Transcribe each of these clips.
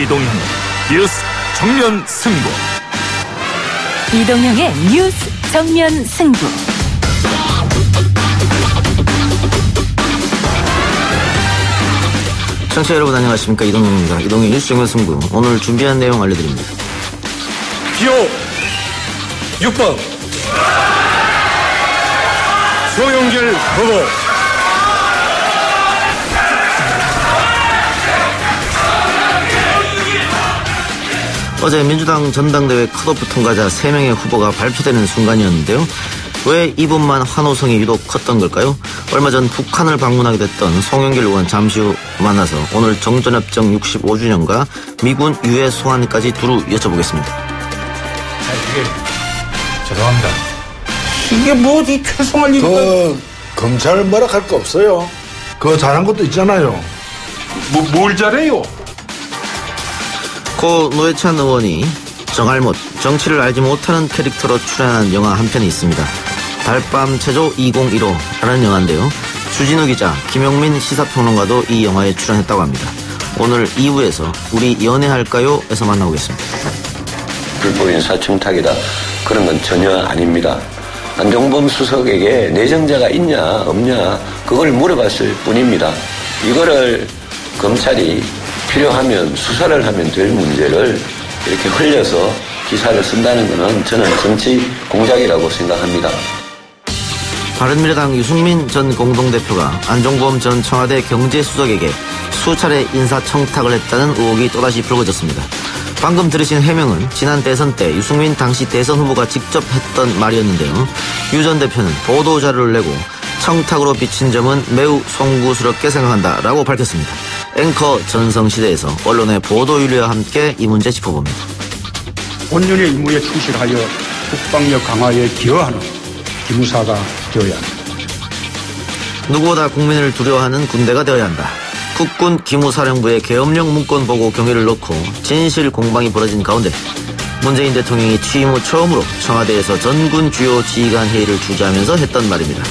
이동형 뉴스 정면 승부. 이동형의 뉴스 정면 승부. 청취자 여러분 안녕하십니까. 이동형입니다. 이동형 뉴스 정면 승부. 오늘 준비한 내용 알려드립니다. 기호 6번 송영길 후보. 어제 민주당 전당대회 컷오프 통과자 3명의 후보가 발표되는 순간이었는데요. 왜 이분만 환호성이 유독 컸던 걸까요? 얼마 전 북한을 방문하게 됐던 송영길 의원 잠시 후 만나서 오늘 정전협정 65주년과 미군 유해 소환까지 두루 여쭤보겠습니다. 죄송합니다. 이게 뭐지? 죄송할 일인가? 검찰 뭐라 할 거 없어요. 그거 잘한 것도 있잖아요. 뭘 잘해요? 고 노회찬 의원이 정알못, 정치를 알지 못하는 캐릭터로 출연한 영화 한 편이 있습니다. 달밤 체조 2015라는 영화인데요. 주진우 기자, 김용민 시사평론가도 이 영화에 출연했다고 합니다. 오늘 2부에서 우리 연애할까요? 에서 만나보겠습니다. 불법 인사청탁이다. 그런 건 전혀 아닙니다. 안종범 수석에게 내정자가 있냐 없냐 그걸 물어봤을 뿐입니다. 이거를 검찰이 필요하면 수사를 하면 될 문제를 이렇게 흘려서 기사를 쓴다는 것은 저는 정치 공작이라고 생각합니다. 바른미래당 유승민 전 공동대표가 안종범 전 청와대 경제수석에게 수차례 인사청탁을 했다는 의혹이 또다시 불거졌습니다. 방금 들으신 해명은 지난 대선 때 유승민 당시 대선 후보가 직접 했던 말이었는데요. 유 전 대표는 보도자료를 내고 청탁으로 비친 점은 매우 송구스럽게 생각한다라고 밝혔습니다. 앵커 전성시대에서 언론의 보도윤리와 함께 이 문제 짚어봅니다. 본연의 임무에 충실하여 국방력 강화에 기여하는 기무사가 되어야 합니다. 누구보다 국민을 두려워하는 군대가 되어야 한다. 국군 기무사령부의 계엄령 문건 보고 경위를 놓고 진실 공방이 벌어진 가운데 문재인 대통령이 취임 후 처음으로 청와대에서 전군 주요 지휘관 회의를 주재하면서 했던 말입니다.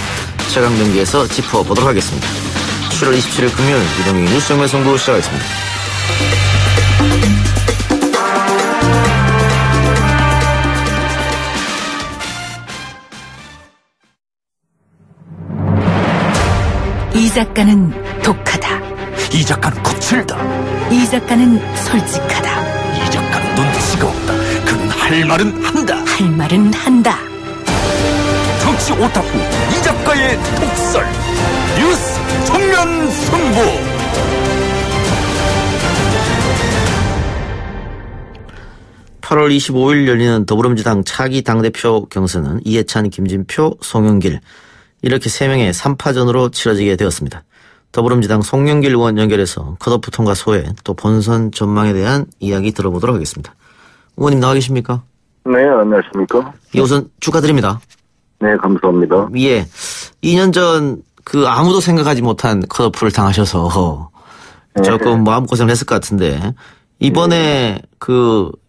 최강경기에서 짚어보도록 하겠습니다. 7월 27일 금요일 이동형 뉴스 정면 승부 시작하겠습니다. 이 작가는 독하다. 이 작가는 거칠다. 이 작가는 솔직하다. 이 작가는 눈치가 없다. 그는 할 말은 한다. 할 말은 한다. 정치 오타쿠 이 작가의 독설 뉴스 정면 승부. (8월 25일) 열리는 더불어민주당 차기 당대표 경선은 이해찬, 김진표, 송영길 이렇게 3명의 3파전으로 치러지게 되었습니다. 더불어민주당 송영길 의원 연결해서 컷오프 통과 소회 또 본선 전망에 대한 이야기 들어보도록 하겠습니다. 의원님 나와 계십니까? 네, 안녕하십니까? 예, 우선 축하드립니다. 네, 감사합니다. 예, 2년 전 아무도 생각하지 못한 컷오프를 당하셔서 조금 마음고생을 했을 것 같은데 이번에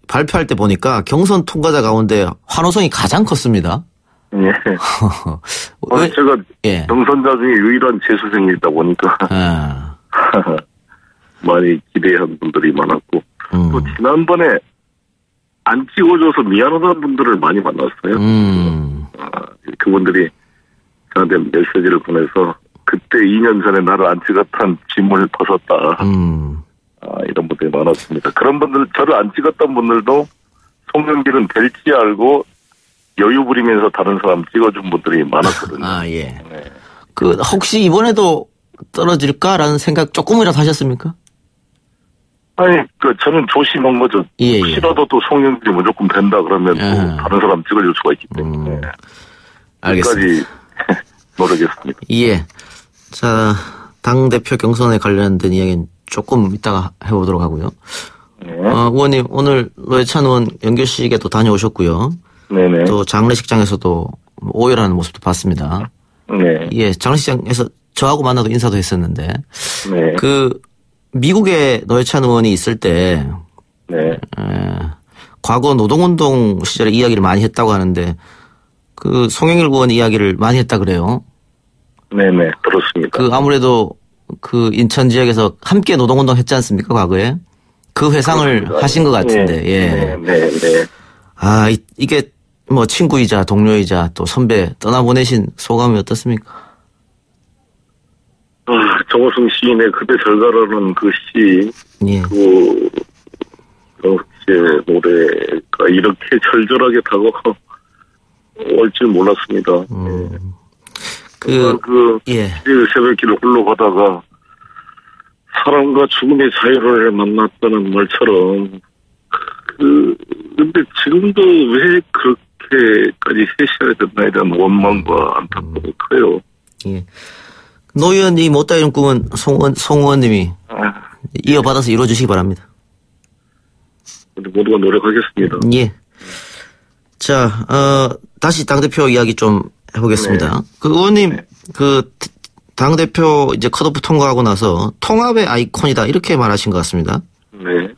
발표할 때 보니까 경선 통과자 가운데 환호성이 가장 컸습니다. 예. 제가 경선자 중에 유일한 재수생이다 보니까 많이 기대한 분들이 많았고 또 지난번에 안 찍어줘서 미안하다는 분들을 많이 만났어요. 그분들이 저한테 메시지를 보내서 그때 2년 전에 나를 안 찍었던 짐을 벗었다. 이런 분들이 많았습니다. 그런 분들, 저를 안 찍었던 분들도 송영길은 될지 알고 여유 부리면서 다른 사람 찍어준 분들이 많았거든요. 예. 네. 혹시 이번에도 떨어질까라는 생각 조금이라도 하셨습니까? 아니, 저는 조심한 거죠. 혹시라도 또 송영길이 무조건 된다 그러면 또 다른 사람 찍어줄 수가 있기 때문에. 알겠습니다. 끝까지 노력했습니다. 예. 자, 당대표 경선에 관련된 이야기는 조금 이따가 해보도록 하고요. 네. 의원님, 오늘 노회찬 의원 연결식에도 다녀오셨고요. 네네. 또 장례식장에서도 오열하는 모습도 봤습니다. 네. 예, 장례식장에서 저하고 만나도 인사도 했었는데. 네. 미국에 노회찬 의원이 있을 때. 네. 과거 노동운동 시절에 이야기를 많이 했다고 하는데, 송영길 의원 이야기를 많이 했다 그래요. 네네, 그렇습니다. 아무래도 인천 지역에서 함께 노동운동 했지 않습니까, 과거에? 그 회상을 그렇습니다. 하신 것 같은데, 예. 네. 아, 이게 뭐 친구이자 동료이자 또 선배 떠나보내신 소감이 어떻습니까? 정호승 시인의 그대 잘 가라는 그 시, 예. 정호승의 노래가 이렇게 절절하게 다가올 줄 몰랐습니다. 예. 새벽길을 홀로 가다가 사람과 죽음의 자유를 만났다는 말처럼, 근데 지금도 왜 그렇게까지 해셔야 됐나에 대한 원망과 안타까움이 커요. 예. 노 의원이 못다 이룬 꿈은 송 의원님이 이어받아서 이루어주시기 바랍니다. 모두가 노력하겠습니다. 예. 자, 다시 당대표 이야기 좀 해보겠습니다. 그 의원님, 그 당대표 이제 컷오프 통과하고 나서 통합의 아이콘이다 이렇게 말하신 것 같습니다. 네.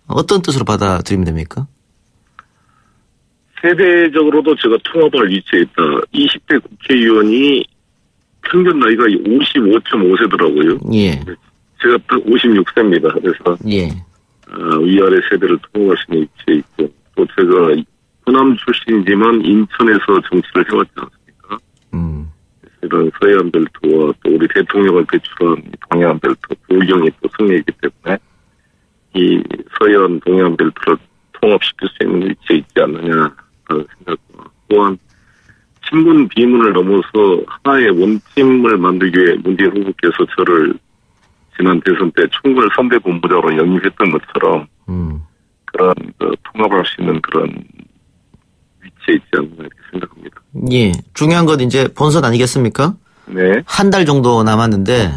어떤 뜻으로 받아들이면 됩니까? 세대적으로도 제가 통합을 위치해 있다. 20대 국회의원이 평균 나이가 55.5세더라고요. 예. 제가 딱 56세입니다. 그래서 예. 위아래 세대를 통합할 수 있는 위치에 있고, 또 제가 호남 출신이지만 인천에서 정치를 해왔지 않습니까? 이런 서해안 벨트와 또 우리 대통령을 배출한 동해안 벨트, 부경이 또 승리했기 때문에 이 서해안 동해안 벨트를 통합시킬 수 있는 위치에 있지 않느냐라는 생각과, 또한 친문 비문을 넘어서 하나의 원팀을 만들기 위해 문재인 후보께서 저를 지난 대선 때 총괄 선대 본부장으로 영입했던 것처럼 그런 통합을 할 수 있는 그런 위치에 있지 않나 이렇게 생각합니다. 예. 중요한 건 이제 본선 아니겠습니까? 네. 한 달 정도 남았는데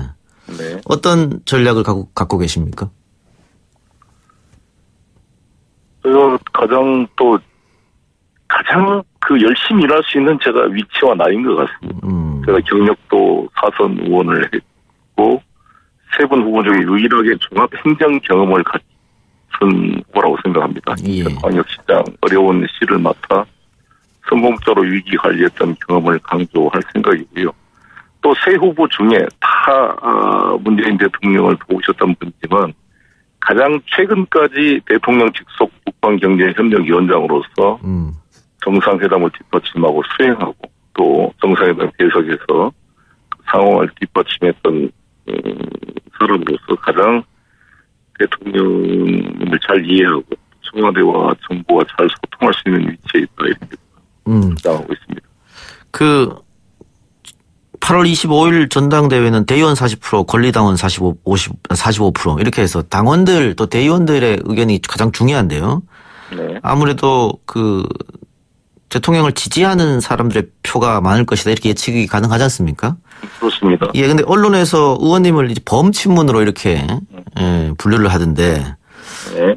네. 어떤 전략을 갖고 계십니까? 제가 가장 열심히 일할 수 있는 제가 위치와 나이인 것 같습니다. 제가 경력도 4선 의원을 했고, 3분 후보 중에 유일하게 종합 행정 경험을 갖춘 후보라고 생각합니다. 예. 광역시장 어려운 시를 맡아 성공적으로 위기 관리했던 경험을 강조할 생각이고요. 또 세 후보 중에 다 문재인 대통령을 도우셨던 분이지만 가장 최근까지 대통령 직속 국방경제협력위원장으로서 정상회담을 뒷받침하고 수행하고 또 정상회담 계속해서 상황을 뒷받침했던 사람으로서 가장 대통령을 잘 이해하고 청와대와 정부와 잘 소통할 수 있는 위치에 있다 이렇게 주장하고 있습니다. 그 8월 25일 전당대회는 대의원 40%, 권리당원 45% 이렇게 해서 당원들 또 대의원들의 의견이 가장 중요한데요. 네. 아무래도 그 대통령을 지지하는 사람들의 표가 많을 것이다 이렇게 예측이 가능하지 않습니까? 그렇습니다. 예, 근데 언론에서 의원님을 이제 범친문으로 이렇게 분류를 하던데 네.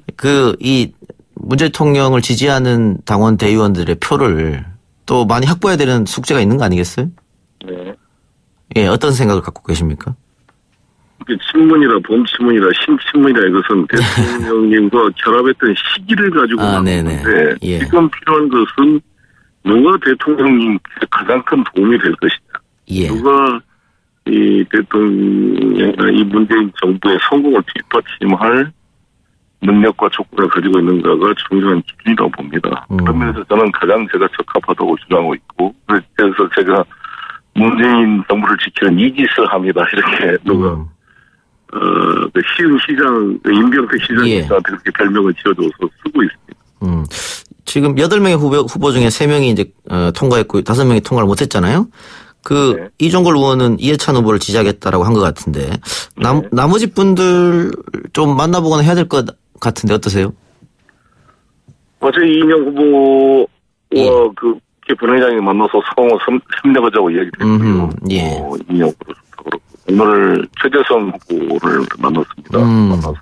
이 문재인 대통령을 지지하는 당원 대의원들의 표를 또 많이 확보해야 되는 숙제가 있는 거 아니겠어요? 네. 예, 어떤 생각을 갖고 계십니까? 친문이라 범친문이라 신친문이라 이것은 대통령님과 결합했던 시기를 가지고 나누는데 예. 지금 필요한 것은 누가 대통령님께 가장 큰 도움이 될 것이냐. 예. 누가 이 대통령이나 이 문재인 정부의 성공을 뒷받침할 능력과 조건을 가지고 있는가가 중요한 기준이라고 봅니다. 그러면서 저는 가장 제가 적합하다고 주장하고 있고, 그래서 제가 문재인 정부를 지키는 이 짓을 합니다. 이렇게 누가 그 시흥시장, 임병택 시장님한테 그렇게 별명을 지어줘서 쓰고 있습니다. 지금 8명의 후보 중에 3명이 이제 통과했고 5명이 통과를 못했잖아요. 네. 이종걸 의원은 이해찬 후보를 지지하겠다라고 한 것 같은데 나머지 분들 좀 만나보거나 해야 될 것 같은데 어떠세요? 어제 이인영 후보와 그 본회의장이 만나서 상호 협력하자고 이야기했고요. 예. 이인영 후보도 좋다고 그렇고 오늘 최재성 후보를 만났습니다. 만나서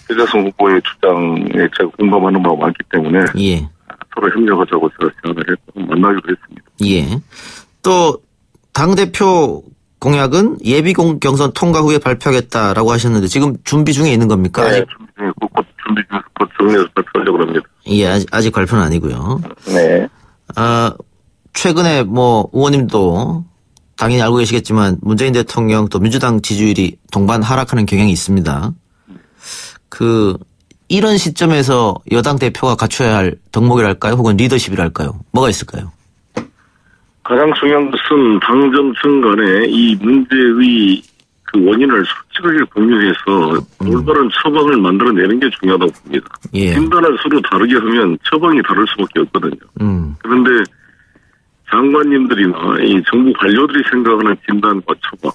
최재성 후보의 주장에 제가 공감하는 바가 많기 때문에 예. 서로 협력하자고 제가 제안을 했고 만나기로 했습니다. 예. 또 당대표 공약은 예비 경선 통과 후에 발표하겠다라고 하셨는데 지금 준비 중에 있는 겁니까? 네, 아직? 준비 중에 곧 준비 중에서 곧 정리해서 발표하려고 합니다. 예, 아직 발표는 아니고요. 네. 최근에 뭐 의원님도 당연히 알고 계시겠지만 문재인 대통령 또 민주당 지지율이 동반 하락하는 경향이 있습니다. 이런 시점에서 여당 대표가 갖춰야 할 덕목이랄까요? 혹은 리더십이랄까요? 뭐가 있을까요? 가장 중요한 것은 당정청 간에 이 문제의 그 원인을 솔직하게 공유해서 올바른 처방을 만들어내는 게 중요하다고 봅니다. 예. 진단을 서로 다르게 하면 처방이 다를 수밖에 없거든요. 그런데 장관님들이나 이 정부 관료들이 생각하는 진단과 처방,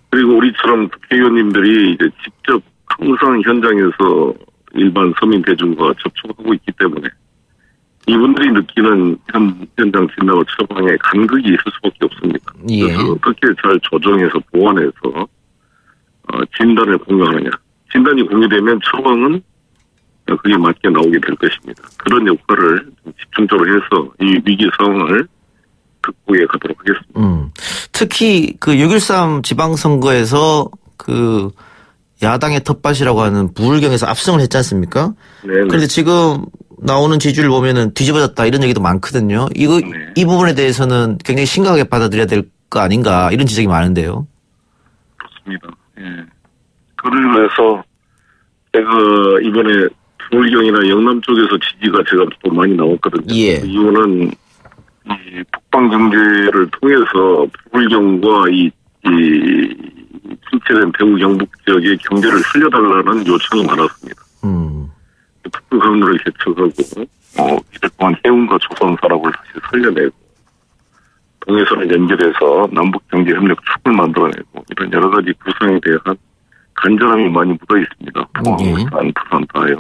그리고 우리처럼 국회의원님들이 이제 직접 항상 현장에서 일반 서민 대중과 접촉하고 있기 때문에 이분들이 느끼는 현장 진단과 처방에 간극이 있을 수밖에 없습니다. 예. 그래서 어떻게 잘 조정해서 보완해서 진단을 공유하느냐. 진단이 공유되면 처방은 그게 맞게 나오게 될 것입니다. 그런 역할을 집중적으로 해서 이 위기 상황을 극복해 가도록 하겠습니다. 특히 6.13 지방선거에서 야당의 텃밭이라고 하는 부울경에서 압승을 했지 않습니까? 네. 그런데 지금 나오는 지지율 보면은 뒤집어졌다 이런 얘기도 많거든요. 이 부분에 대해서는 굉장히 심각하게 받아들여야 될 거 아닌가 이런 지적이 많은데요. 그렇습니다. 예. 그래서 제가 이번에 부울경이나 영남 쪽에서 지지가 제가 또 많이 나왔거든요. 예. 그 이유는 이 북방 경제를 통해서 부울경과 이 침체된 대구 경북 지역의 경제를 살려달라는 요청이 많았습니다. 특수 강로를 개척하고 이달 동안 해운과 조선 산업을 다시 살려내고 동해선을 연결해서 남북 경제 협력 축을 만들어내고 이런 여러 가지 구상에 대한 간절함이 많이 묻어 있습니다. 포항, 부산 다요.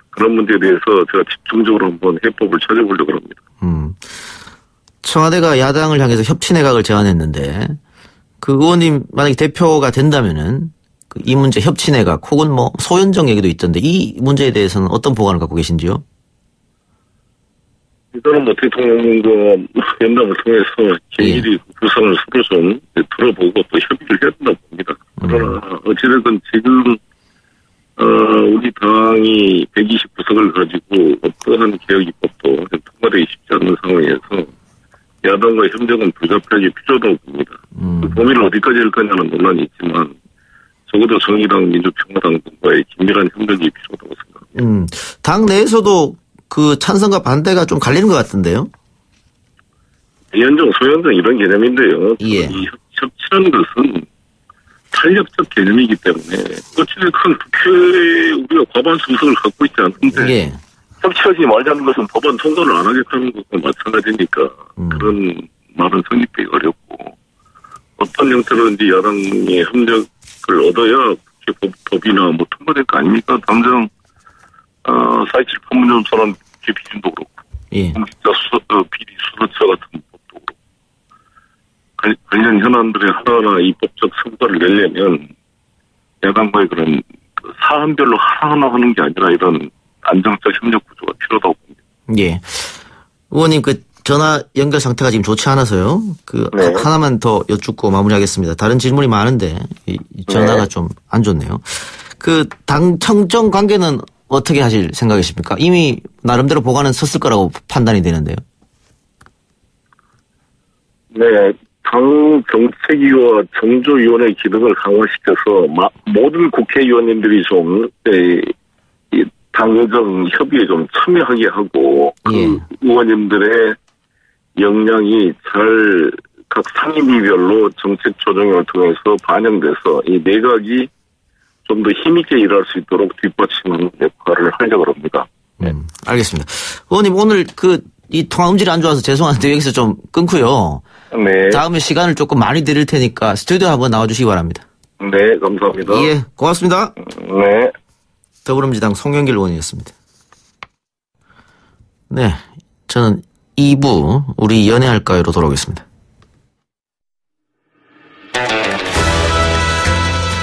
그런 문제에 대해서 제가 집중적으로 한번 해법을 찾아보려고 합니다. 청와대가 야당을 향해서 협치내각을 제안했는데 의원님 만약에 대표가 된다면은 이 문제 협치내각 혹은 소연정 얘기도 있던데 이 문제에 대해서는 어떤 보관을 갖고 계신지요? 일단은 대통령과 연담을 통해서 긴밀히 구상을 서로 좀 들어보고 또 협의를 해야 된다고 봅니다. 그러나 어찌됐든 지금 우리 당이 129석을 가지고 어떠한 개혁 입법도 통과되기 쉽지 않는 상황에서 야당과 협력은 불가피하게 필요하다고 봅니다. 그 범위를 어디까지 할 거냐는 논란이 있지만 적어도 정의당, 민주평화당 등과의 긴밀한 협력이 필요하다고 생각합니다. 당 내에서도 찬성과 반대가 좀 갈리는 것 같은데요? 연정, 소연정 이런 개념인데요. 예. 이 협치라는 것은 탄력적 개념이기 때문에 어찌됐건 국회에 우리가 과반수 의석을 갖고 있지 않는데 예. 협치하지 말자는 것은 법안 통과를 안 하겠다는 것과 마찬가지니까 그런 말은 성립되기 어렵고 어떤 형태로든지 야당의 협력을 얻어야 국회 법이나 통과될 거 아닙니까? 당장 4.27 판문점처럼 기준도 그렇고 예. 공직자 비리 수사처 같은 법도 그렇고 관련 현안들의 하나하나 입법적 성과를 내려면 야당과의 그런 사안별로 하나하나 하는 게 아니라 이런 안정적 협력 구조가 필요하다고 봅니다. 예. 의원님 전화 연결 상태가 지금 좋지 않아서요. 네. 하나만 더 여쭙고 마무리하겠습니다. 다른 질문이 많은데 이 전화가 좀 안 좋네요. 당 청정 관계는 어떻게 하실 생각이십니까? 이미 나름대로 보관은 섰을 거라고 판단이 되는데요. 네. 당 정책위와 정조위원회 기능을 강화시켜서 모든 국회의원님들이 좀 당정 협의에 좀 참여하게 하고 의원님들의 역량이 잘 각 상임위별로 정책 조정을 통해서 반영돼서 이 내각이 좀 더 힘있게 일할 수 있도록 뒷받침하는 역할을 하려고 합니다. 네. 알겠습니다. 의원님 오늘 이 통화 음질이 안 좋아서 죄송한데 여기서 좀 끊고요. 네. 다음에 시간을 조금 많이 드릴 테니까 스튜디오 한번 나와주시기 바랍니다. 네, 감사합니다. 예, 고맙습니다. 네. 더불어민주당 송영길 의원이었습니다. 네, 저는 2부 우리 연애할까요로 돌아오겠습니다.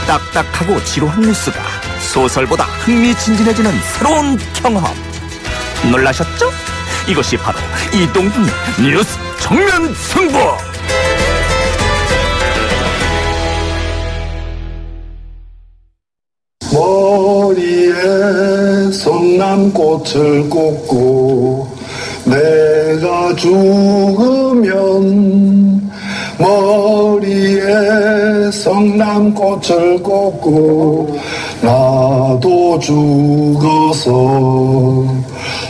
딱딱하고 지루한 뉴스가 소설보다 흥미진진해지는 새로운 경험. 놀라셨죠? 이것이 바로 이동준의 뉴스 정면 승부. 머리에 성남꽃을 꽂고 내가 죽으면 머리에 성남꽃을 꽂고 나도 죽어서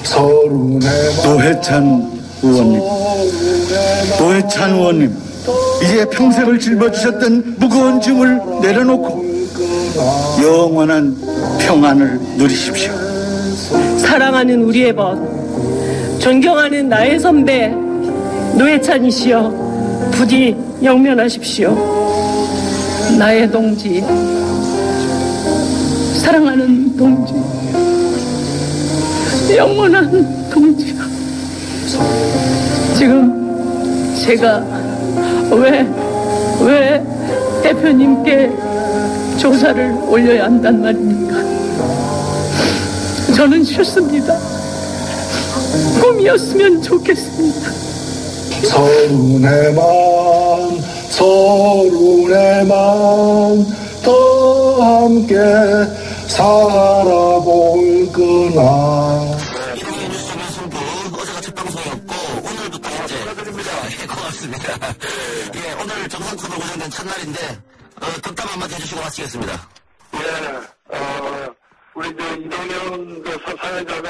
서른에 노회찬 의원님, 노회찬 의원님, 이제 평생을 짊어지셨던 무거운 짐을 내려놓고 영원한 평안을 누리십시오. 사랑하는 우리의 벗, 존경하는 나의 선배 노회찬이시여, 부디 영면하십시오. 나의 동지, 사랑하는 동지, 영원한 동지야. 지금 제가 왜 대표님께 조사를 올려야 한단 말입니까? 저는 싫습니다. 꿈이었으면 좋겠습니다. 서른에만 더 함께 살아볼 거나. 이동희 뉴스 정면 승부, 어제가 첫 방송이었고 오늘부터 이제 고맙습니다. 예, 오늘 정상적으로 고정된 첫날인데 덕담 한마디 해주시고 마치겠습니다. 예, 우리 이동현 사회자가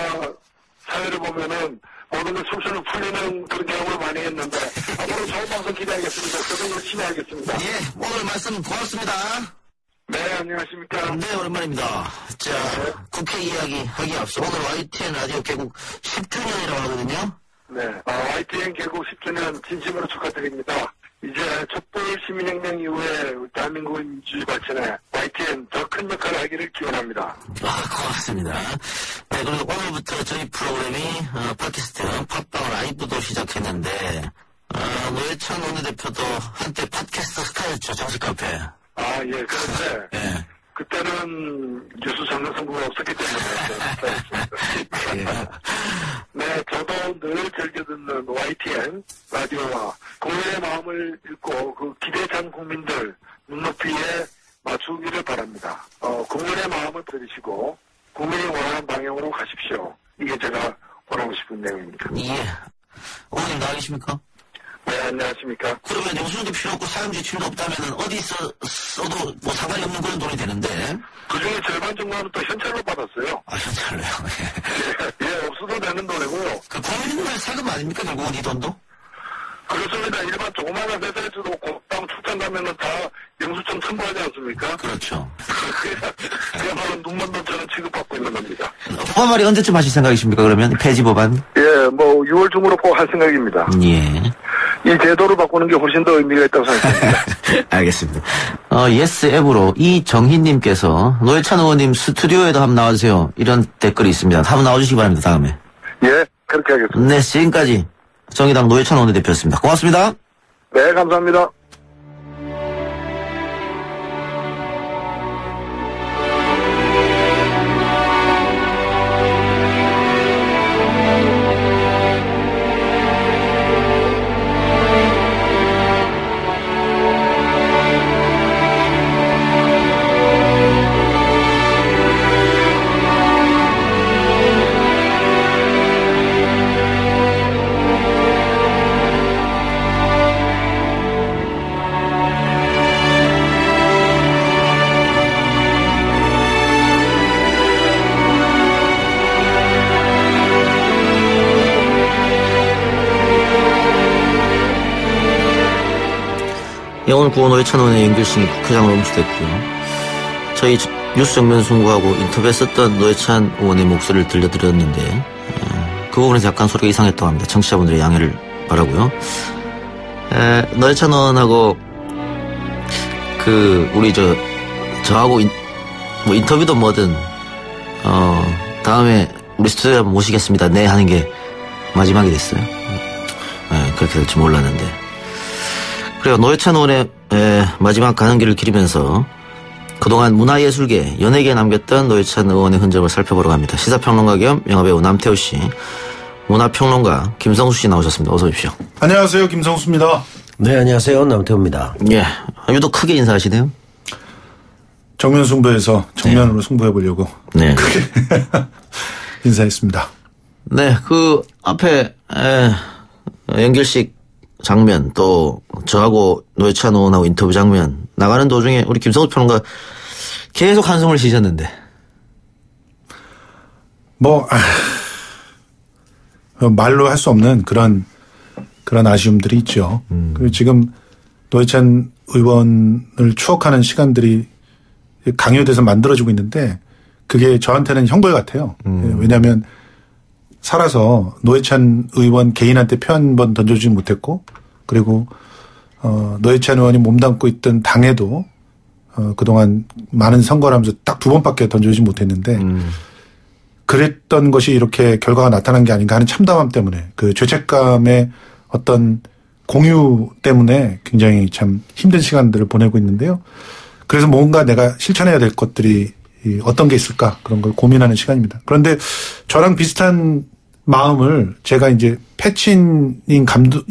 사회를 보면은 모든 게 술술 풀리는 그런 경험을 많이 했는데 앞으로 좋은 방송 기대하겠습니다. 저도 열심히 하겠습니다. 예, 오늘 말씀 고맙습니다. 네, 안녕하십니까. 네, 오랜만입니다. 자, 국회 이야기 하기 앞서 오늘 YTN 라디오 개국 10주년이라고 하거든요. 네, YTN 개국 10주년 진심으로 축하드립니다. 이제 촛불 시민혁명 이후에 대한민국 민주주의 발전에 YTN 더 큰 역할을 하기를 기원합니다. 고맙습니다. 네, 그리고 오늘부터 저희 프로그램이 팟캐스트, 팟빵 라이브도 시작했는데 노회찬 원내대표도 한때 팟캐스트 스타였죠, 정식 카페. 예, 그런데 예. 그때는 뉴스 장르 선거가 없었기 때문에 네, 저도 늘 즐겨 듣는 YTN 라디오와 국민의 마음을 읽고 그 기대찬 국민들 눈높이에 맞추기를 바랍니다. 국민의 마음을 들으시고 국민이 원하는 방향으로 가십시오. 이게 제가 원하고 싶은 내용입니다. 예. 오늘 나와 계십니까? 네, 안녕하십니까. 그러면 영수증도 필요 없고 사용 지출도 없다면 어디서 써도 뭐 상관이 없는 그런 돈이 되는데. 그 중에 절반 정도는 또 현찰로 받았어요. 현찰로요? 예, 없어도 되는 돈이고요. 그 국민들 세금 아닙니까, 결국은 이 돈도? 그렇습니다. 일반 조그마한 회사에서도 공당 출장 가면은 다 영수증 첨부하지 않습니까? 그렇죠. 그야말로 눈먼 돈처럼 취급받고 있는 겁니다. 법안 발의 언제쯤 하실 생각이십니까, 그러면? 폐지 법안? 예, 뭐 6월 중으로 꼭 할 생각입니다. 예. 이 제도를 바꾸는 게 훨씬 더 의미가 있다고 생각합니다. 알겠습니다. 예스 앱으로 이정희님께서 노회찬 의원님 스튜디오에도 한번 나와주세요. 이런 댓글이 있습니다. 한번 나와주시기 바랍니다, 다음에. 예, 그렇게 하겠습니다. 네, 지금까지 정의당 노회찬 원내대표였습니다. 고맙습니다. 네, 감사합니다. 오늘 구원 노회찬 의원의 연결신이 국회장으로 음수됐고요. 저희 뉴스 정면 승부하고 인터뷰했었던 노회찬 의원의 목소리를 들려드렸는데 그 부분에서 약간 소리가 이상했다고 합니다. 청취자분들의 양해를 바라고요. 노회찬 의원하고 우리 저하고 뭐 인터뷰도 뭐든 다음에 우리 스튜디오에 한번 모시겠습니다. 네 하는 게 마지막이 됐어요. 그렇게 될 줄 몰랐는데. 그리고 노회찬 의원의 마지막 가는 길을 기리면서 그동안 문화예술계, 연예계에 남겼던 노회찬 의원의 흔적을 살펴보러 갑니다. 시사평론가 겸 영화배우 남태우 씨, 문화평론가 김성수 씨 나오셨습니다. 어서 오십시오. 안녕하세요, 김성수입니다. 네, 안녕하세요, 남태우입니다. 예, 유독 크게 인사하시네요. 정면 승부에서 정면으로 승부해보려고 크게 인사했습니다. 네, 그 앞에 연결식 장면, 또 저하고 노회찬 의원하고 인터뷰 장면 나가는 도중에 우리 김성수 평론가 계속 한숨을 쉬셨는데. 말로 할 수 없는 그런 아쉬움들이 있죠. 그리고 지금 노회찬 의원을 추억하는 시간들이 강요돼서 만들어지고 있는데 그게 저한테는 형벌 같아요. 왜냐하면 살아서 노회찬 의원 개인한테 표 한 번 던져주지 못했고 그리고 노회찬 의원이 몸담고 있던 당에도 그동안 많은 선거를 하면서 딱 2번밖에 던져주지 못했는데 그랬던 것이 이렇게 결과가 나타난 게 아닌가 하는 참담함 때문에 그 죄책감의 어떤 공유 때문에 굉장히 참 힘든 시간들을 보내고 있는데요. 그래서 뭔가 내가 실천해야 될 것들이 어떤 게 있을까 그런 걸 고민하는 시간입니다. 그런데 저랑 비슷한 마음을 제가 이제 패친인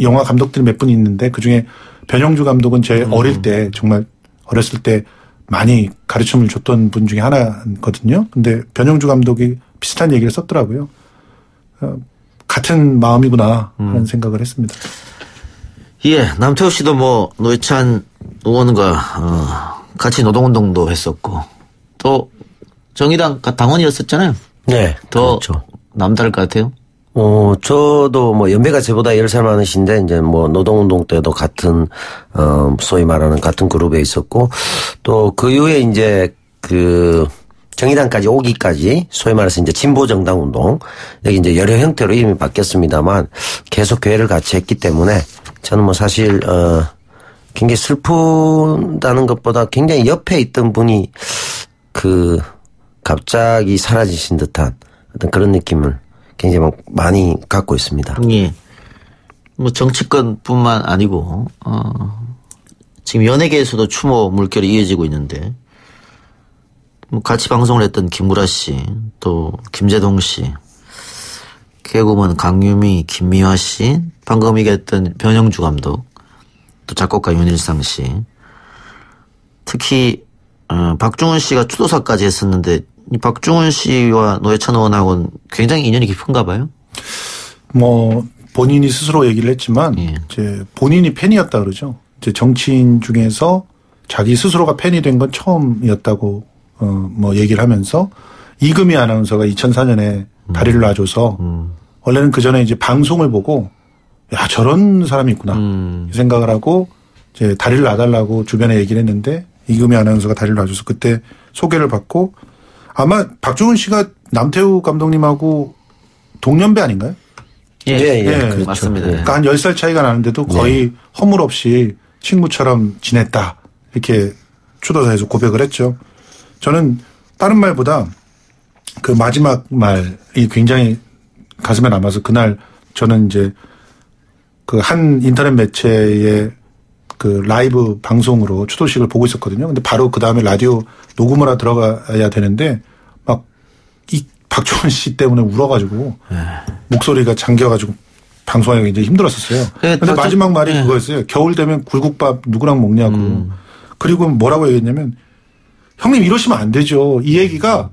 영화 감독들이 몇 분 있는데 그중에 변영주 감독은 제 어릴 때 정말 어렸을 때 많이 가르침을 줬던 분 중에 하나거든요. 근데 변영주 감독이 비슷한 얘기를 썼더라고요. 같은 마음이구나 하는 생각을 했습니다. 예, 남태호 씨도 노회찬 의원과 같이 노동운동도 했었고 또 정의당 당원이었었잖아요. 네, 더 그렇죠. 남다를 것 같아요. 저도 연배가 저보다 10살 많으신데 이제 노동운동 때도 같은 소위 말하는 같은 그룹에 있었고 또 그 이후에 이제 정의당까지 오기까지 소위 말해서 이제 진보정당운동 여기 이제 여러 형태로 이름이 바뀌었습니다만 계속 교회를 같이 했기 때문에 저는 사실 굉장히 슬프다는 것보다 굉장히 옆에 있던 분이 갑자기 사라지신 듯한 어떤 그런 느낌을 굉장히 많이 갖고 있습니다. 예. 정치권뿐만 아니고 지금 연예계에서도 추모 물결이 이어지고 있는데 같이 방송을 했던 김구라 씨, 또 김재동 씨, 개그우먼 강유미, 김미화 씨, 방금 얘기했던 변영주 감독, 또 작곡가 윤일상 씨, 특히 박중훈 씨가 추도사까지 했었는데 이 박중훈 씨와 노회찬 의원하고는 굉장히 인연이 깊은가 봐요. 본인이 스스로 얘기를 했지만 이제 본인이 팬이었다 그러죠. 이제 정치인 중에서 자기 스스로가 팬이 된 건 처음이었다고 얘기를 하면서 이금희 아나운서가 2004년에 다리를 놔줘서 원래는 그 전에 이제 방송을 보고 야 저런 사람이 있구나 생각을 하고 이제 다리를 놔달라고 주변에 얘기를 했는데 이금희 아나운서가 다리를 놔줘서 그때 소개를 받고 아마 박중훈 씨가 남태우 감독님하고 동년배 아닌가요? 예, 그렇죠. 맞습니다. 그러니까 한 10살 차이가 나는데도 거의 허물 없이 친구처럼 지냈다 이렇게 추도사에서 고백을 했죠. 저는 다른 말보다 그 마지막 말이 굉장히 가슴에 남아서 그날 저는 이제 그 한 인터넷 매체의 그 라이브 방송으로 추도식을 보고 있었거든요. 근데 바로 그 다음에 라디오 녹음을 하러 들어가야 되는데 막 이 박중훈 씨 때문에 울어가지고 목소리가 잠겨가지고 방송하기가 이제 힘들었었어요. 근데 마지막 말이 그거였어요. 겨울 되면 굴국밥 누구랑 먹냐고. 그리고 뭐라고 얘기했냐면 형님 이러시면 안 되죠. 이 얘기가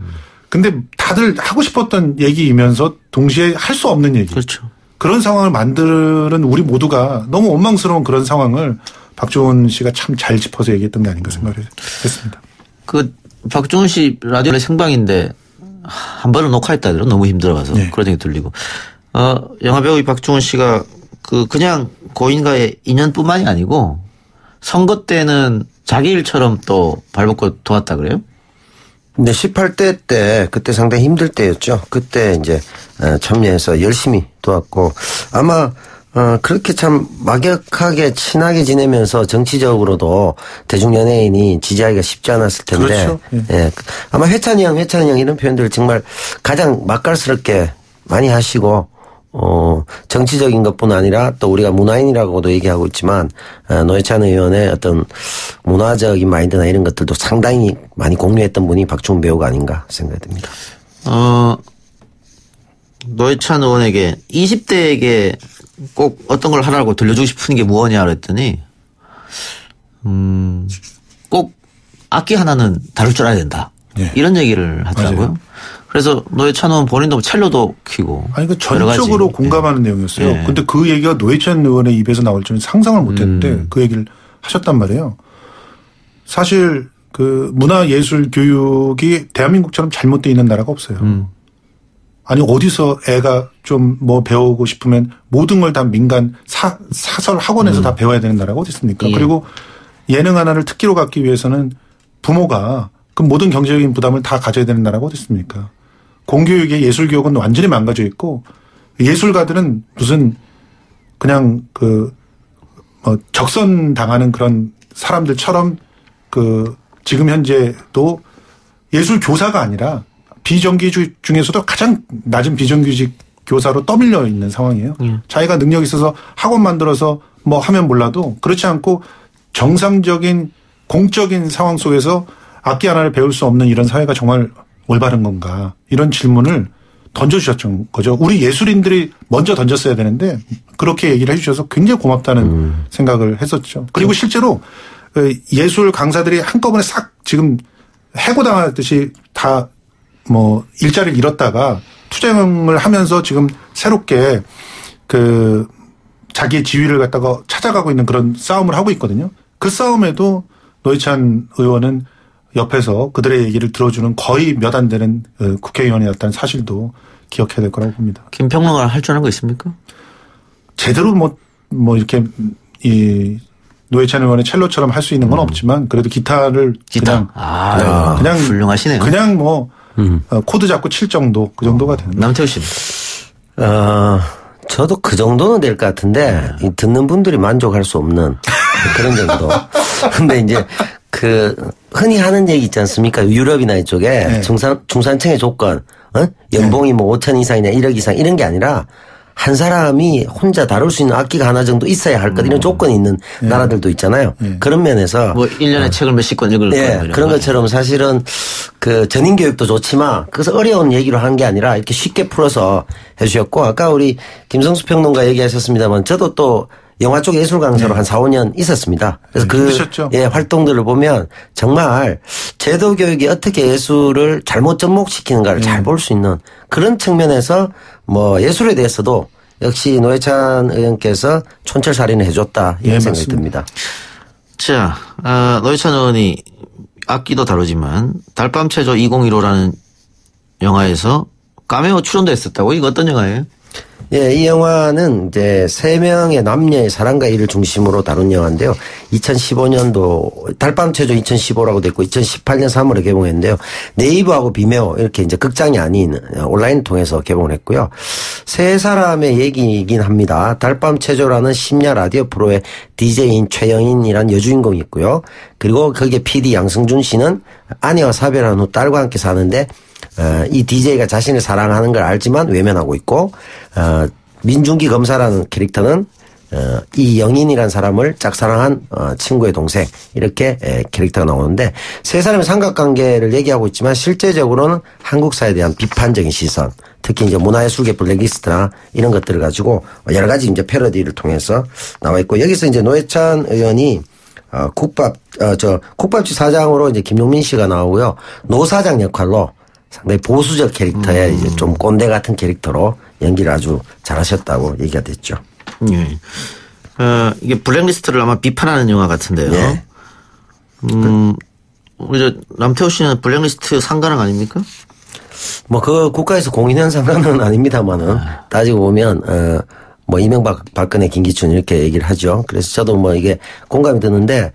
근데 다들 하고 싶었던 얘기이면서 동시에 할 수 없는 얘기. 그렇죠. 그런 상황을 만드는 우리 모두가 너무 원망스러운 그런 상황을 박중훈 씨가 참 잘 짚어서 얘기했던 게 아닌가 생각을 했습니다. 박중훈 씨 라디오 생방인데 한 번은 녹화했다더라고요. 너무 힘들어가서. 그런 얘기 들리고. 영화배우 박중훈 씨가 그냥 고인과의 인연뿐만이 아니고 선거 때는 자기 일처럼 또 발벗고 도왔다 그래요? 네, 18대 때 그때 상당히 힘들 때였죠. 그때 이제 참여해서 열심히 도왔고 아마 그렇게 참 막역하게 친하게 지내면서 정치적으로도 대중 연예인이 지지하기가 쉽지 않았을 텐데. 그렇죠. 예. 아마 회찬이 형 이런 표현들 정말 가장 맛깔스럽게 많이 하시고 정치적인 것뿐 아니라 또 우리가 문화인이라고도 얘기하고 있지만 노회찬 의원의 어떤 문화적인 마인드나 이런 것들도 상당히 많이 공유했던 분이 박중훈 배우가 아닌가 생각이 듭니다. 노회찬 의원에게 20대에게 꼭 어떤 걸 하라고 들려주고 싶은 게 무엇이냐 그랬더니 꼭 악기 하나는 다룰 줄 알아야 된다. 이런 얘기를 하더라고요. 맞아요. 그래서 노회찬 의원 본인도 첼로도 키고. 전적으로 공감하는 내용이었어요. 근데 그 얘기가 노회찬 의원의 입에서 나올 줄은 상상을 못했는데 그 얘기를 하셨단 말이에요. 사실 그 문화예술 교육이 대한민국처럼 잘못되어 있는 나라가 없어요. 아니 어디서 애가 좀 뭐 배우고 싶으면 모든 걸 다 민간 사설 학원에서 다 배워야 되는 나라가 어디 있습니까? 예. 그리고 예능 하나를 특기로 갖기 위해서는 부모가 그 모든 경제적인 부담을 다 가져야 되는 나라가 어디 있습니까? 공교육의 예술 교육은 완전히 망가져 있고 예술가들은 무슨 그냥 적선 당하는 그런 사람들처럼 지금 현재도 예술 교사가 아니라 비정규직 중에서도 가장 낮은 비정규직 교사로 떠밀려 있는 상황이에요. 자기가 능력이 있어서 학원 만들어서 뭐 하면 몰라도 그렇지 않고 정상적인 공적인 상황 속에서 악기 하나를 배울 수 없는 이런 사회가 정말 올바른 건가 이런 질문을 던져주셨던 거죠. 우리 예술인들이 먼저 던졌어야 되는데 그렇게 얘기를 해 주셔서 굉장히 고맙다는 생각을 했었죠. 그리고 실제로 예술 강사들이 한꺼번에 싹 지금 해고당하듯이 다 뭐 일자리를 잃었다가 투쟁을 하면서 지금 새롭게 자기의 지위를 갖다가 찾아가고 있는 그런 싸움을 하고 있거든요. 그 싸움에도 노회찬 의원은 옆에서 그들의 얘기를 들어주는 거의 몇 안 되는 국회의원이었다는 사실도 기억해야 될 거라고 봅니다. 김평론가 할 줄 아는 거 있습니까? 제대로 뭐 이렇게 노회찬 의원의 첼로처럼 할 수 있는 건 없지만 그래도 기타를 그냥 훌륭하시네요. 그냥 뭐 코드 잡고 칠 정도 그 정도가 되는 거예요. 남태우 씨. 저도 그 정도는 될 것 같은데 듣는 분들이 만족할 수 없는 그런 정도. 근데 이제 흔히 하는 얘기 있지 않습니까? 유럽이나 이쪽에 네. 중산층의 조건, 연봉이 뭐 5천 이상이냐 1억 이상 이런 게 아니라 한 사람이 혼자 다룰 수 있는 악기가 하나 정도 있어야 할 것 이런 조건이 있는 나라들도 있잖아요. 그런 면에서 뭐 1년에 책을 몇십 권 읽을 거예요. 그런 것처럼 사실은 전인 교육도 좋지만 그래서 어려운 얘기로 한 게 아니라 이렇게 쉽게 풀어서 해 주셨고 아까 우리 김성수 평론가 얘기하셨습니다만 저도 또 영화 쪽 예술 강사로 한 4, 5년 있었습니다. 그래서 힘드셨죠? 활동들을 보면 정말 제도 교육이 어떻게 예술을 잘못 접목시키는가를 잘 볼 수 있는 그런 측면에서 뭐 예술에 대해서도 역시 노회찬 의원께서 촌철살인을 해줬다 이런 생각이 듭니다. 자, 노회찬 의원이 악기도 다루지만 달밤 체조 2015라는 영화에서 카메오 출연도 했었다고. 이거 어떤 영화예요? 예, 이 영화는 이제 3명의 남녀의 사랑과 일을 중심으로 다룬 영화인데요. 2015년도 달밤 체조 2015라고 됐고 2018년 3월에 개봉했는데요. 네이버하고 비메오 이렇게 이제 극장이 아닌 온라인 통해서 개봉을 했고요. 세 사람의 얘기이긴 합니다. 달밤 체조라는 심야 라디오 프로의 DJ인 최영인이란 여주인공이 있고요. 그리고 거기에 PD 양승준 씨는 아내와 사별한 후 딸과 함께 사는데 이 DJ가 자신을 사랑하는 걸 알지만 외면하고 있고, 민중기 검사라는 캐릭터는, 이 영인이라는 사람을 짝사랑한, 친구의 동생, 이렇게 캐릭터가 나오는데, 세 사람의 삼각관계를 얘기하고 있지만, 실제적으로는 한국 사회에 대한 비판적인 시선, 특히 이제 문화예술계 블랙리스트나 이런 것들을 가지고 여러 가지 이제 패러디를 통해서 나와 있고, 여기서 이제 노회찬 의원이 국밥집 사장으로 이제 김용민 씨가 나오고요. 노 사장 역할로 상당히 보수적 캐릭터에 이제 좀 꼰대 같은 캐릭터로 연기를 아주 잘하셨다고 얘기가 됐죠. 예. 이게 블랙리스트를 아마 비판하는 영화 같은데요. 네. 우리 남태호 씨는 블랙리스트 상관은 아닙니까? 뭐 국가에서 공인한 상관은 아닙니다만은 따지고 보면 뭐 이명박, 박근혜, 김기춘 이렇게 얘기를 하죠. 그래서 저도 뭐 이게 공감이 드는데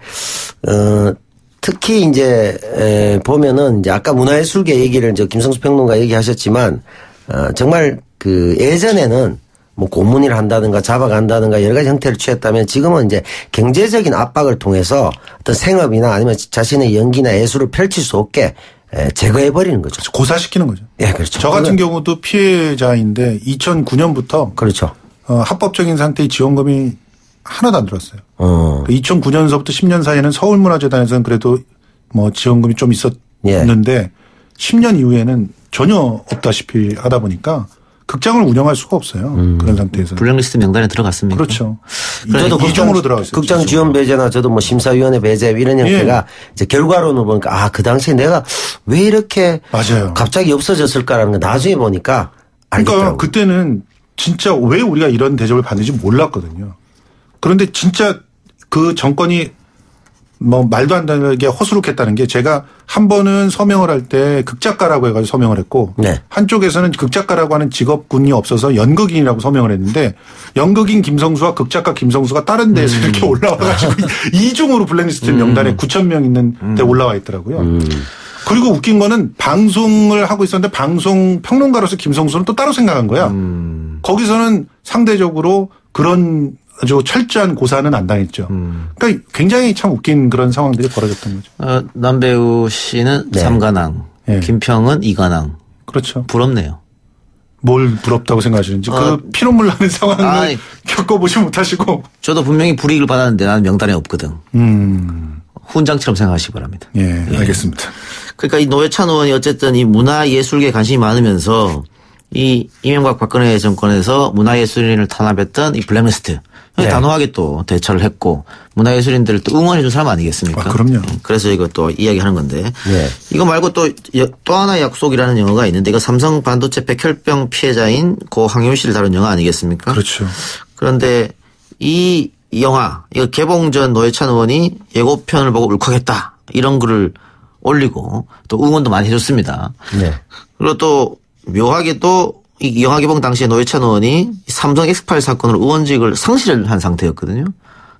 특히 이제 보면은 이제 아까 문화예술계 얘기를 이제 김성수 평론가 얘기하셨지만 정말 예전에는 뭐 고문을 한다든가 잡아간다든가 여러 가지 형태를 취했다면 지금은 이제 경제적인 압박을 통해서 어떤 생업이나 아니면 자신의 연기나 예술을 펼칠 수 없게 제거해버리는 거죠. 고사시키는 거죠. 예, 그렇죠. 저 같은 경우도 피해자인데 2009년부터 그렇죠. 합법적인 상태의 지원금이 하나도 안 들었어요. 2009년서부터 10년 사이에는 서울문화재단에서는 그래도 뭐 지원금이 좀 있었는데 10년 이후에는 전혀 없다시피 하다 보니까 극장을 운영할 수가 없어요. 그런 상태에서. 블랙리스트 명단에 들어갔습니까? 그렇죠. 저도 이중으로 들어갔어요. 극장 지원 배제나 저도 뭐 심사위원회 배제 이런 형태가 이제 결과론을 보니까 그 당시에 내가 왜 이렇게 맞아요. 갑자기 없어졌을까라는 거 나중에 보니까 알겠더라고요. 그러니까 그때는 진짜 왜 우리가 이런 대접을 받는지 몰랐거든요. 그런데 진짜 그 정권이 뭐 말도 안 되게 허술했다는 게 제가 한 번은 서명을 할 때 극작가라고 해가지고 서명을 했고 네. 한쪽에서는 극작가라고 하는 직업군이 없어서 연극인이라고 서명을 했는데 연극인 김성수와 극작가 김성수가 다른 데에서 이렇게 올라와가지고 이중으로 블랙리스트 명단에 9,000명 있는 데 올라와 있더라고요. 그리고 웃긴 거는 방송을 하고 있었는데 방송 평론가로서 김성수는 또 따로 생각한 거야. 거기서는 상대적으로 그런 아주 철저한 고사는 안 당했죠. 그러니까 굉장히 참 웃긴 그런 상황들이 벌어졌던 거죠. 남배우 씨는 네. 3관왕, 네. 김평은 2관왕. 그렇죠. 부럽네요. 뭘 부럽다고 생각하시는지 그 피눈물 나는 상황을 겪어보지 못하시고. 저도 분명히 불이익을 받았는데 나는 명단에 없거든. 훈장처럼 생각하시기 바랍니다. 예, 알겠습니다. 그러니까 이 노회찬 의원이 어쨌든 이 문화예술계에 관심이 많으면서 이 이명박 박근혜 정권에서 문화예술인을 탄압했던 이 블랙리스트 네. 단호하게 또 대처를 했고 문화예술인들을 또 응원해 준 사람 아니겠습니까? 아, 그럼요. 그래서 이거 또 이야기하는 건데 네. 이거 말고 또 하나의 약속이라는 영화가 있는데 이거 삼성 반도체 백혈병 피해자인 고 황효 씨를 다룬 영화 아니겠습니까? 그렇죠. 그런데 이 영화 이거 개봉 전 노회찬 의원이 예고편을 보고 울컥했다 이런 글을 올리고 또 응원도 많이 해줬습니다. 네. 그리고 또 묘하게도 이 영화 개봉 당시에 노회찬 의원이 삼성 엑스파일 사건으로 의원직을 상실을 한 상태였거든요.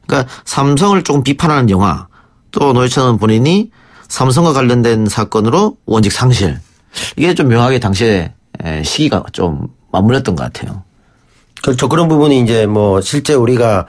그러니까 삼성을 조금 비판하는 영화 또 노회찬 의원 본인이 삼성과 관련된 사건으로 의원직 상실 이게 좀 묘하게 당시에 시기가 좀 맞물렸던 것 같아요. 그렇죠. 그런 부분이 이제 뭐 실제 우리가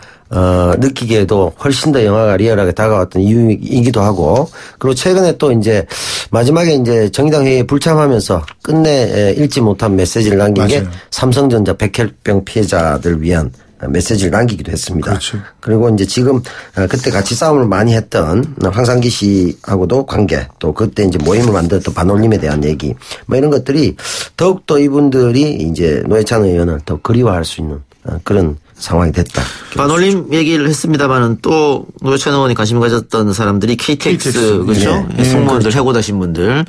느끼기에도 훨씬 더 영화가 리얼하게 다가왔던 이유이기도 하고 그리고 최근에 또 이제 마지막에 이제 정의당 회의에 불참하면서 끝내 읽지 못한 메시지를 남긴 맞아요. 게 삼성전자 백혈병 피해자들 위한 메시지를 남기기도 했습니다. 그렇죠. 그리고 이제 지금 그때 같이 싸움을 많이 했던 황상기 씨하고도 관계 또 그때 이제 모임을 만들었던 반올림에 대한 얘기 뭐 이런 것들이 더욱더 이분들이 이제 노회찬 의원을 더 그리워할 수 있는 그런 상황이 됐다. 반올림 얘기를 했습니다만은 또 노회찬 의원이 관심 가졌던 사람들이 KTX 그렇죠? 네. 승무원들 해고되신 분들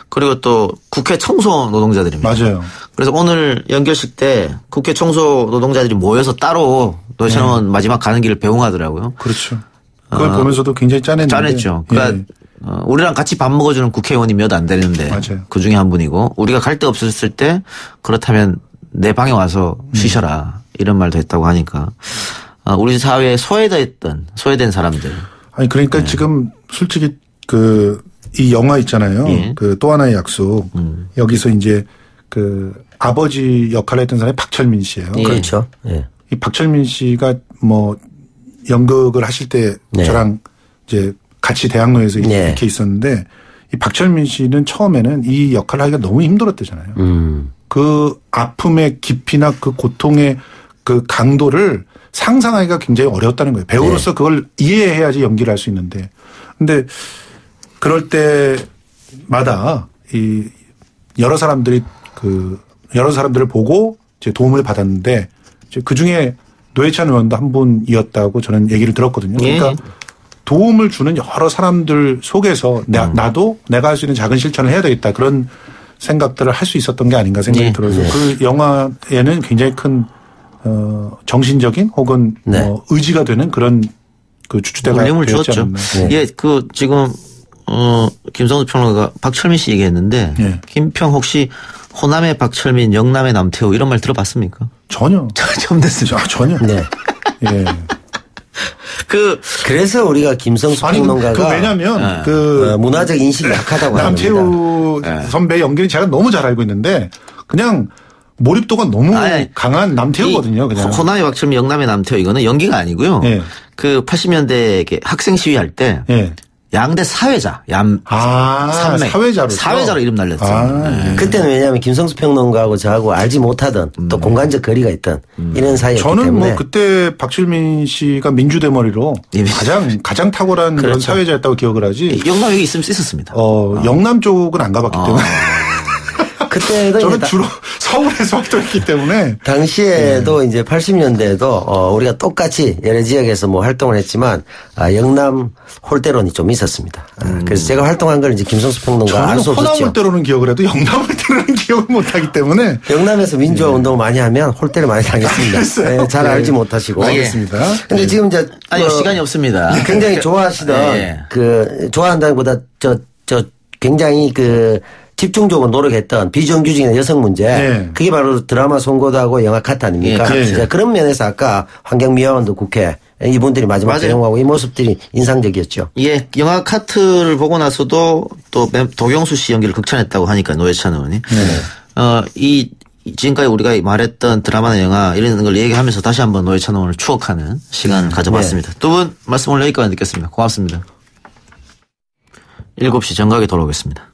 그리고 또 국회 청소 노동자들입니다. 맞아요. 그래서 오늘 연결식 때 국회 청소 노동자들이 모여서 따로 노회찬 의원 마지막 가는 길을 배웅하더라고요. 그렇죠. 그걸 보면서도 굉장히 짠했는데. 짠했죠. 그러니까 우리랑 같이 밥 먹어주는 국회의원이 몇 안 되는데 맞아요. 그 중에 한 분이고 우리가 갈 데 없었을 때 그렇다면 내 방에 와서 쉬셔라 이런 말도 했다고 하니까 우리 사회에 소외된 사람들. 아니 그러니까 지금 솔직히 이 영화 있잖아요. 예. 그 또 하나의 약속. 여기서 이제 그 아버지 역할을 했던 사람이 박철민 씨예요. 예. 그렇죠. 예. 이 박철민 씨가 뭐 연극을 하실 때 네. 저랑 이제 같이 대학로에서 네. 이렇게 있었는데 이 박철민 씨는 처음에는 이 역할을 하기가 너무 힘들었대잖아요. 그 아픔의 깊이나 그 고통의 그 강도를 상상하기가 굉장히 어려웠다는 거예요. 배우로서 그걸 이해해야지 연기를 할 수 있는데. 근데 그럴 때마다 이 여러 사람들을 보고 이제 도움을 받았는데 이제 그 중에 노회찬 의원도 한 분이었다고 저는 얘기를 들었거든요. 그러니까 도움을 주는 여러 사람들 속에서 나도 내가 할 수 있는 작은 실천을 해야 되겠다. 그런 생각들을 할 수 있었던 게 아닌가 생각이 들어서 그 영화에는 굉장히 큰 정신적인 혹은 뭐 의지가 되는 그런 그 주체가 울림을 되었지 주었죠. 않았나. 예, 그 지금 김성수 평론가가 박철민 씨 얘기했는데 김평 혹시 호남의 박철민, 영남의 남태우 이런 말 들어봤습니까? 전혀. 처음 됐습니다. 전혀. 네. 예. 그래서 우리가 김성수 평론가가 왜냐면 문화적 인식이 약하다고 합니다. 남태우 선배 연기는 제가 너무 잘 알고 있는데 그냥 몰입도가 너무 강한 남태우거든요. 그냥. 호남의 박철민, 영남의 남태우 이거는 연기가 아니고요. 그 80년대 학생 시위할 때 양대 사회자, 산맥. 사회자로 이름 날렸어요. 그때는 왜냐하면 김성수 평론가하고 저하고 알지 못하던 또 공간적 거리가 있던 이런 사이였기 저는 때문에. 뭐 그때 박철민 씨가 민주대머리로 가장 탁월한 그런 사회자였다고 기억을 하지. 영남 여기 있으면 있었습니다. 영남 쪽은 안 가봤기 때문에. 그때도 저는 주로 서울에서 활동했기 때문에 당시에도 이제 80년대에도 우리가 똑같이 여러 지역에서 뭐 활동을 했지만 영남 홀대론이 좀 있었습니다. 그래서 제가 활동한 걸 이제 김성수 평론가 알 수 없었죠. 호남 홀대로는 기억을 해도 영남 홀대로는 기억을 못하기 때문에 영남에서 민주화 운동을 많이 하면 홀대를 많이 당했습니다. 네, 잘 알지 못하시고. 알겠습니다. 근데 지금 이제 아니 시간이 없습니다. 굉장히 좋아하시던 좋아한다기보다 굉장히 집중적으로 노력했던 비정규직이나 여성 문제 그게 바로 드라마 송고도하고 영화 카트 아닙니까? 그런 면에서 아까 환경미화원도 국회 이분들이 마지막 개용하고 이 모습들이 인상적이었죠. 예, 영화 카트를 보고 나서도 또 도경수 씨 연기를 극찬했다고 하니까 노회찬 의원이 지금까지 우리가 말했던 드라마나 영화 이런 걸 얘기하면서 다시 한번 노회찬 의원을 추억하는 시간을 가져봤습니다. 두 분 말씀 오늘 여기까지 듣겠습니다. 고맙습니다. 7시 정각에 돌아오겠습니다.